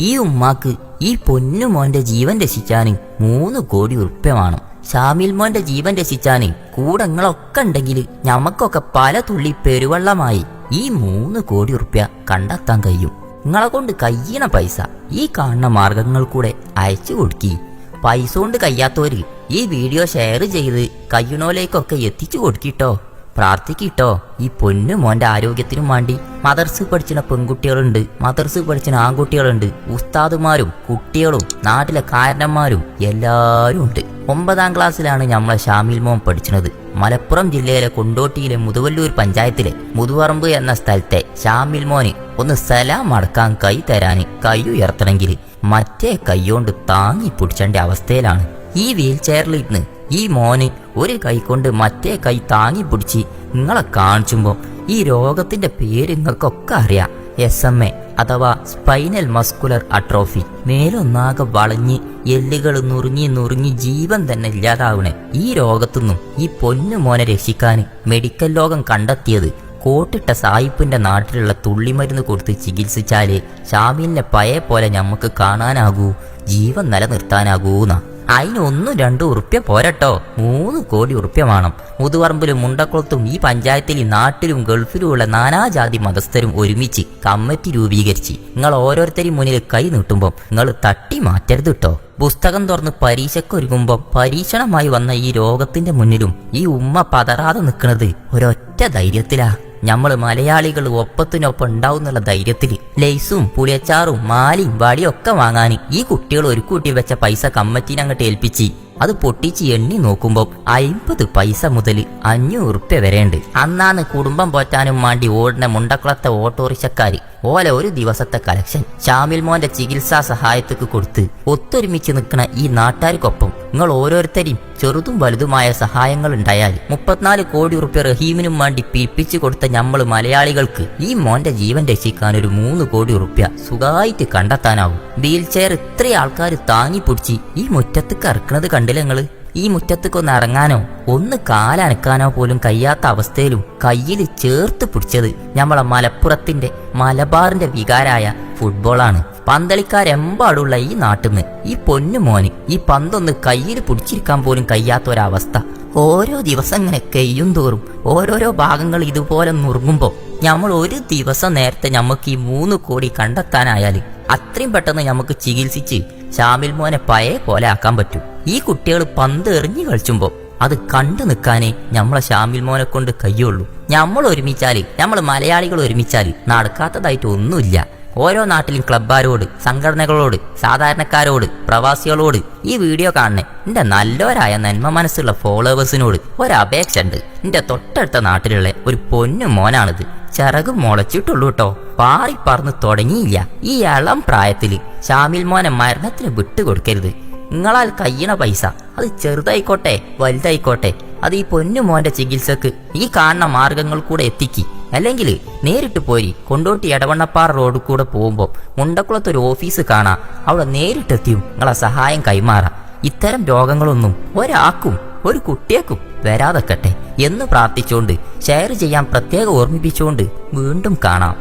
ഈ ഉമ്മാക്ക് ഈ പൊന്നു മോന്റെ ജീവൻ രക്ഷിച്ചാന് 3 കോടി ഉറുപ്യ വേണം. ഷാമിൽ മോന്റെ ജീവൻ രക്ഷിച്ചാന് കൂടങ്ങളൊക്കെ ഉണ്ടെങ്കിൽ ഞമ്മക്കൊക്കെ പല തുള്ളി പെരുവെള്ളമായി ഈ 3 കോടി ഉറുപ്യ കണ്ടെത്താൻ കഴിയും. നിങ്ങളെ കൊണ്ട് കഴിയണ പൈസ ഈ കാണുന്ന മാർഗങ്ങൾ കൂടെ അയച്ചു കൊടുക്കി. പൈസ കൊണ്ട് കഴിയാത്തവര് ഈ വീഡിയോ ഷെയർ ചെയ്ത് കഴിയണോലേക്കൊക്കെ എത്തിച്ചു കൊടുക്കിട്ടോ. പ്രാർത്ഥിക്കിട്ടോ. ഈ പൊന്നു മോന്റെ ആരോഗ്യത്തിനും വേണ്ടി മദർസ് പഠിച്ചിന പെൺകുട്ടികളുണ്ട്, മദർസ് പഠിച്ചിന ആൺകുട്ടികളുണ്ട്, ഉസ്താദുമാരും കുട്ടികളും നാട്ടിലെ കാരണന്മാരും എല്ലാവരും ഉണ്ട്. 9ാം ക്ലാസ്സിലാണ് നമ്മളെ ഷാമിൽ മോൻ പഠിച്ചത്. മലപ്പുറം ജില്ലയിലെ കൊണ്ടോട്ടിയിലെ മുതുവല്ലൂർ പഞ്ചായത്തിലെ മുതുവറമ്പ് എന്ന സ്ഥലത്തെ ഷാമിൽ മോന് ഒന്ന് സലാം അടക്കാൻ കൈ തരാന് കൈ ഉയർത്തണമെങ്കിൽ മറ്റേ കൈയോണ്ട് താങ്ങി പിടിച്ചേണ്ട അവസ്ഥയിലാണ്. ഈ വീൽ ചെയറിലിരുന്ന് ഈ മോന് ഒരു കൈ കൊണ്ട് മറ്റേ കൈ താങ്ങി പിടിച്ച് നിങ്ങളെ കാണിച്ചുമ്പോ ഈ രോഗത്തിന്റെ പേര് നിങ്ങൾക്കൊക്കെ അറിയാം. SMA അഥവാ സ്പൈനൽ മസ്കുലർ അട്രോഫി. മേലൊന്നാകെ വളഞ്ഞ് എല്ലുകൾ നുറുങ്ങി ജീവൻ തന്നെ ഇല്ലാതാവണേ. ഈ രോഗത്തുനിന്നും ഈ പൊന്നു മോനെ രക്ഷിക്കാൻ മെഡിക്കൽ ലോകം കണ്ടെത്തിയത് കോട്ടിട്ട സായിപ്പിന്റെ നാട്ടിലുള്ള തുള്ളിമരുന്ന് കൊടുത്ത് ചികിത്സിച്ചാലേ ഷാമിലിനെ പഴയ പോലെ ഞമ്മക്ക് കാണാനാകൂ, ജീവൻ നിലനിർത്താനാകൂന്നാ. അതിന് 1-2 ഉറുപ്യ പോരട്ടോ, 3 കോടി ഉറുപ്യ വേണം. മുതുവറമ്പിലും മുണ്ടക്കുളത്തും ഈ പഞ്ചായത്തിൽ നാട്ടിലും ഗൾഫിലുമുള്ള നാനാജാതി മതസ്ഥരും ഒരുമിച്ച് കമ്മിറ്റി രൂപീകരിച്ച് നിങ്ങൾ ഓരോരുത്തരും മുന്നിൽ കൈ നീട്ടുമ്പോൾ നിങ്ങൾ തട്ടി മാറ്റരുത് കേട്ടോ. പുസ്തകം തുറന്ന് പരീക്ഷയ്ക്കൊരുങ്ങുമ്പോൾ പരീക്ഷണമായി വന്ന ഈ രോഗത്തിന്റെ മുന്നിലും ഈ ഉമ്മ പതറാതെ നിൽക്കുന്നത് ഒരൊറ്റ ധൈര്യത്തിലാ. നമ്മള് മലയാളികൾ ഒപ്പത്തിനൊപ്പം ഉണ്ടാവുന്നുള്ള ധൈര്യത്തിൽ ലേസും പുളിയച്ചാറും മാലിയും വടിയൊക്കെ വാങ്ങാൻ ഈ കുട്ടികൾ ഒരു കൂട്ടി വെച്ച പൈസ കമ്മിറ്റീനെ അങ്ങോട്ട് ഏൽപ്പിച്ച് അത് പൊട്ടിച്ച് എണ്ണി നോക്കുമ്പോൾ 50 പൈസ മുതൽ 500 ഉറുപ്യ വരെയുണ്ട്. അന്നാണ് കുടുംബം പോറ്റാനും വേണ്ടി ഓടുന്ന മുണ്ടക്കുളത്തെ ഓട്ടോറിക്ഷക്കാര് ഓല ഒരു ദിവസത്തെ കളക്ഷൻ ഷാമിൽ മോന്റെ ചികിത്സാ സഹായത്തേക്ക് കൊടുത്ത് ഒത്തൊരുമിച്ച് നിൽക്കുന്ന ഈ നാട്ടുകാർക്കൊപ്പം നിങ്ങൾ ഓരോരുത്തരെയും ചെറുതും വലുതുമായ സഹായങ്ങൾ ഉണ്ടായാൽ 34 കോടി ഉറുപ്യ റഹീമിനും വേണ്ടി പിരിപ്പിച്ചു കൊടുത്ത നമ്മൾ മലയാളികൾക്ക് ഈ മോന്റെ ജീവൻ രക്ഷിക്കാൻ ഒരു 3 കോടി ഉറുപ്യ സുഖമായിട്ട് കണ്ടെത്താനാവും. വീൽ ചെയർ ഇത്ര ആൾക്കാർ താങ്ങി പിടിച്ച് ഈ മുറ്റത്തേക്ക് ഇറക്കുന്നത് കണ്ടില്ല നിങ്ങള്? ഈ മുറ്റത്തേക്കൊന്ന് ഇറങ്ങാനോ ഒന്ന് കാലനക്കാനോ പോലും കഴിയാത്ത അവസ്ഥയിലും കയ്യിൽ ചേർത്ത് പിടിച്ചത് നമ്മളെ മലപ്പുറത്തിന്റെ മലബാറിന്റെ വികാരായ ഫുട്ബോളാണ്. പന്തളിക്കാരെമ്പാടുള്ള ഈ നാട്ടിന്ന് ഈ പൊന്നു മോന് ഈ പന്തൊന്ന് കയ്യിൽ പിടിച്ചിരിക്കാൻ പോലും കഴിയാത്ത ഒരവസ്ഥ. ഓരോ ദിവസം ഇങ്ങനെ കെയ്യും തോറും ഓരോരോ ഭാഗങ്ങൾ ഇതുപോലെ നുറുങ്ങുമ്പോ നമ്മൾ ഒരു ദിവസം നേരത്തെ നമുക്ക് ഈ 3 കോടി കണ്ടെത്താനായാൽ അത്രയും പെട്ടെന്ന് നമുക്ക് ചികിത്സിച്ച് ഷാമിൽ മോനെ പഴയ പോലെ ആക്കാൻ പറ്റും. ഈ കുട്ടികൾ പന്ത് എറിഞ്ഞു കളിച്ചുമ്പോ അത് കണ്ടു നിൽക്കാനേ നമ്മളെ ഷാമിൽ മോനെ കൊണ്ട് കഴിയുള്ളൂ. നമ്മൾ ഒരുമിച്ചാല്, നമ്മൾ മലയാളികൾ ഒരുമിച്ചാല് നടക്കാത്തതായിട്ട് ഒന്നുമില്ല. ഓരോ നാട്ടിലും ക്ലബ്ബാരോട്, സംഘടനകളോട്, സാധാരണക്കാരോട്, പ്രവാസികളോട് ഈ വീഡിയോ കാണുന്നേ എന്റെ നല്ലവരായ നന്മ മനസ്സുള്ള ഫോളോവേഴ്സിനോട് ഒരപേക്ഷ ഉണ്ട്. എന്റെ തൊട്ടടുത്ത നാട്ടിലുള്ള ഒരു പൊന്നു മോനാണിത്. ചിറക് മുളച്ചിട്ടുള്ളൂ കേട്ടോ, പാറി പറന്ന് തുടങ്ങിയില്ല. ഈ ഇളം പ്രായത്തില് ഷാമിൽ മോനെ മരണത്തിന് വിട്ടുകൊടുക്കരുത്. നിങ്ങളാൽ കഴിയണ പൈസ അത് ചെറുതായിക്കോട്ടെ വലുതായിക്കോട്ടെ അത് ഈ പൊന്നു മോന്റെ ചികിത്സക്ക് ഈ കാണുന്ന മാർഗങ്ങൾ കൂടെ എത്തിക്കി. അല്ലെങ്കിൽ നേരിട്ട് പോയി കൊണ്ടോട്ടി എടവണ്ണപ്പാറ റോഡ് കൂടെ പോകുമ്പോൾ മുണ്ടക്കുളത്തൊരു ഓഫീസ് കാണാം, അവിടെ നേരിട്ടെത്തിയും നിങ്ങളെ സഹായം കൈമാറാം. ഇത്തരം രോഗങ്ങളൊന്നും ഒരാൾക്കും ഒരു കുട്ടിയേക്കും വരാതെക്കട്ടെ എന്ന് പ്രാർത്ഥിച്ചുകൊണ്ട് ഷെയർ ചെയ്യാൻ പ്രത്യേകം ഓർമ്മിപ്പിച്ചുകൊണ്ട് വീണ്ടും കാണാം.